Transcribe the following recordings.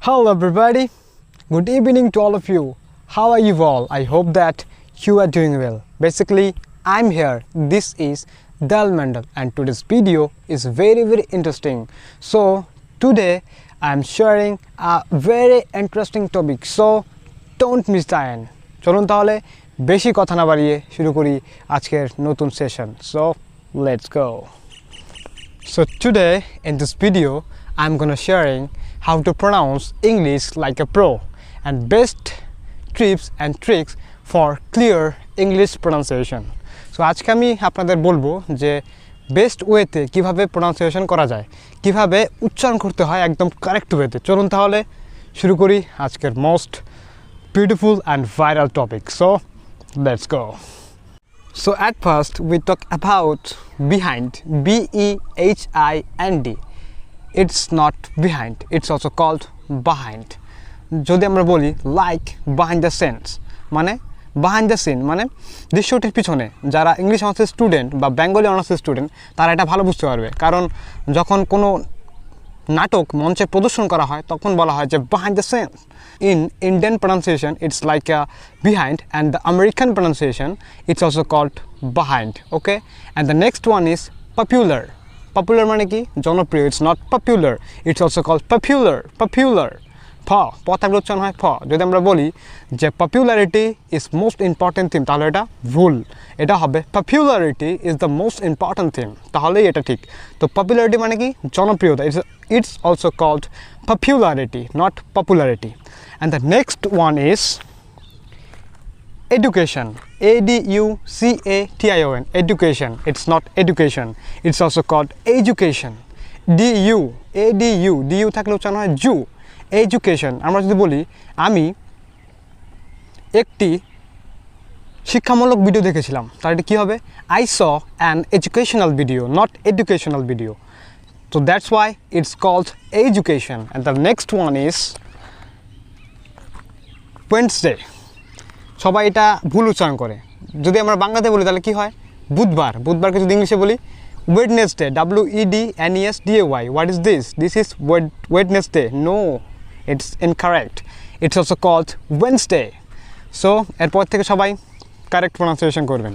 Hello everybody, good evening to all of you. How are you all? I hope that you are doing well. Basically, I'm here. This is Dal Mandal and today's video is very interesting. So today I'm sharing a very interesting topic. So don't miss the end. চলুন তাহলে বেশি কথা না বাড়িয়ে শুরু করি আজকের নতুন session. So let's go. So today in this video I'm gonna sharing how to pronounce English like a pro and best tips and tricks for clear English pronunciation. So আজকে আমি আপনাদের বলবো যে বেস্ট ওয়েতে কিভাবে প্রনাউন্সিয়েশন করা যায়, কিভাবে উচ্চারণ করতে হয় একদম কারেক্ট ওয়েতে. চলুন তাহলে শুরু করি আজকের most beautiful and viral topic. So let's go. So at first we talk about behind, B-E-H-I-N-D. It's not behind, it's also called behind. যদি আমরা বলি লাইক behind the scenes মানে behind the scene মানে দৃশ্যটির পিছনে, যারা ইংলিশ অনার্সের student বা Bengali অনার্সের স্টুডেন্ট তারা এটা ভালো বুঝতে পারবে, কারণ যখন কোনো নাটক মঞ্চে প্রদর্শন করা হয় তখন বলা হয় যে behind the scenes. In Indian pronunciation it's like a behind, and the American pronunciation it's also called behind. Okay, and the next one is popular. Popular মানে কি? জনপ্রিয়. It's not popular, it's also called popular. প থাকলে উচ্চারণ হয় প. যদি আমরা বলি যে popularity is most important theme, তাহলে এটা ভুল. এটা হবে popularity is the most important theme, তাহলেই এটা ঠিক. তো পপুলারিটি মানে কি? জনপ্রিয়তা. It's also called popularity, not popularity. And the next one is education. A-D-U-C-A-T-I-O-N. Education. It's not education, it's also called education. D-U, A-D-U, D-U থাকলে উচ্চারণ হয় জু. এডুকেশন. আমরা যদি বলি আমি একটি শিক্ষামূলক ভিডিও দেখেছিলাম, তাহলে এটা কী হবে? I saw an educational video, not educational video. So that's why it's called education. And the next one is Wednesday. সবাই এটা ভুল উচ্চারণ করে. যদি আমরা বাংলাতে বলি তাহলে কি হয়? বুধবার. বুধবারকে যদি ইংলিশে বলি Wednesday, W-E-D-N-E-S-D-A-Y. What is this? This is Wednesday. No, it's incorrect. It's also called Wednesday. So এরপর থেকে সবাই কারেক্ট প্রনাউন্সিয়েশন করবেন.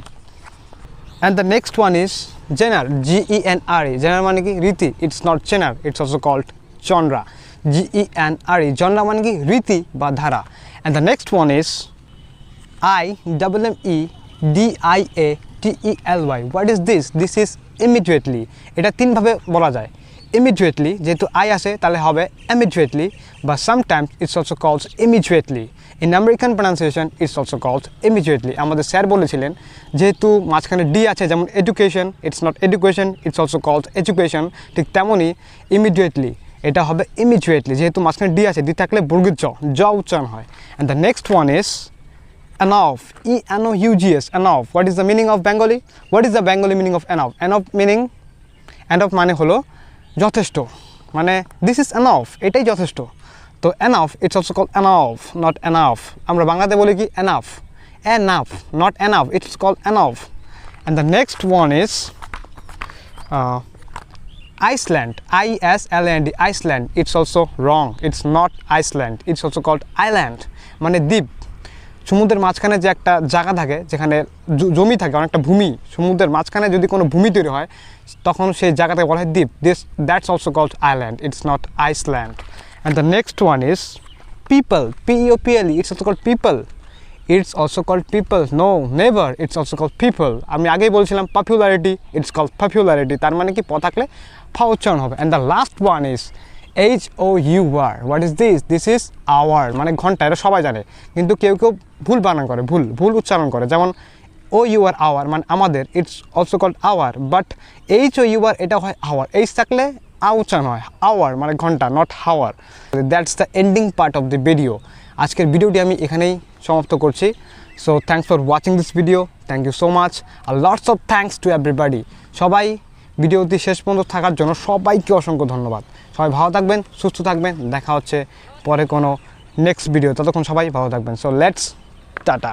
And the next one is genre. G-E-N-R-E. genre মানে কি? রীতি. It's not genre, it's also called genre. G-E-N-R-E. genre মানে কি? রীতি বা ধারা. And the next one is I-M-M-E-D-I-A-T-E-L-Y. What is this? This is immediately. এটা তিনভাবে বলা যায়. Immediately, যেহেতু I আসে তাহলে হবে immediately, but sometimes it's also called immediately. In American pronunciation it's also called immediately. আমাদের স্যার বলেছিলেন যেহেতু মাঝখানে ডি আছে, যেমন education, it's not education, it's also called education. ঠিক তেমনই immediately এটা হবে immediately, যেহেতু মাঝখানে ডি আছে, ডি থাকলে বর্গীয় জ উচ্চারণ হয়. And the next one is enough. E-N-O-U-G-S. enough. What is the meaning of Bengali? What is the Bengali meaning of enough? Enough মানে হলো যথেষ্ট, মানে this is enough, এটাই যথেষ্ট. তো enough, it's also called enough, not enough. আমরা বাংলাতে বলি কি? enough, not enough, it's called enough. And the next one is Iceland. I-S-L-A-N-D. Iceland. It's also wrong, it's not Iceland, it's also called island মানে দ্বীপ. সমুদ্রের মাঝখানে যে একটা জায়গা থাকে, যেখানে জমি থাকে, অনেকটা ভূমি, সমুদ্রের মাঝখানে যদি কোনো ভূমি তৈরি হয় তখন সেই জায়গাটাকে বলা হয় দ্বীপ. That's also called island, it's not Iceland. And the next one is people. P-E-O-P-L-E. It's also called people. It's also called people. No, never, it's also called people. আমি আগেই বলছিলাম popularity, it's called popularity. তার মানে কি? প থাকলে ফা উচ্চারণ হবে. And the last one is H-O-U-R. What is this? This is hour মানে ঘন্টা. এটা সবাই জানে, কিন্তু কেউ ভুল বানান করে, ভুল উচ্চারণ করে. যেমন O-U-R, hour মানে আমাদের, it's also called hour, but H-O-U-R এটা হয় hour. H থাকলে উচ্চারণ হয় hour মানে ঘন্টা, not hour. That's the ending part of the video. আজকের ভিডিওটি আমি এখানেই সমাপ্ত করছি. So thanks for watching this video. Thank you so much. Lots of thanks to everybody. সবাই ভিডিওটি শেষ পর্যন্ত থাকার জন্য সবাইকে অসংখ্য ধন্যবাদ. সবাই ভালো থাকবেন, সুস্থ থাকবেন. দেখা হচ্ছে পরে কোনো নেক্সট ভিডিও. ততক্ষণ সবাই ভালো থাকবেন. So let's tata.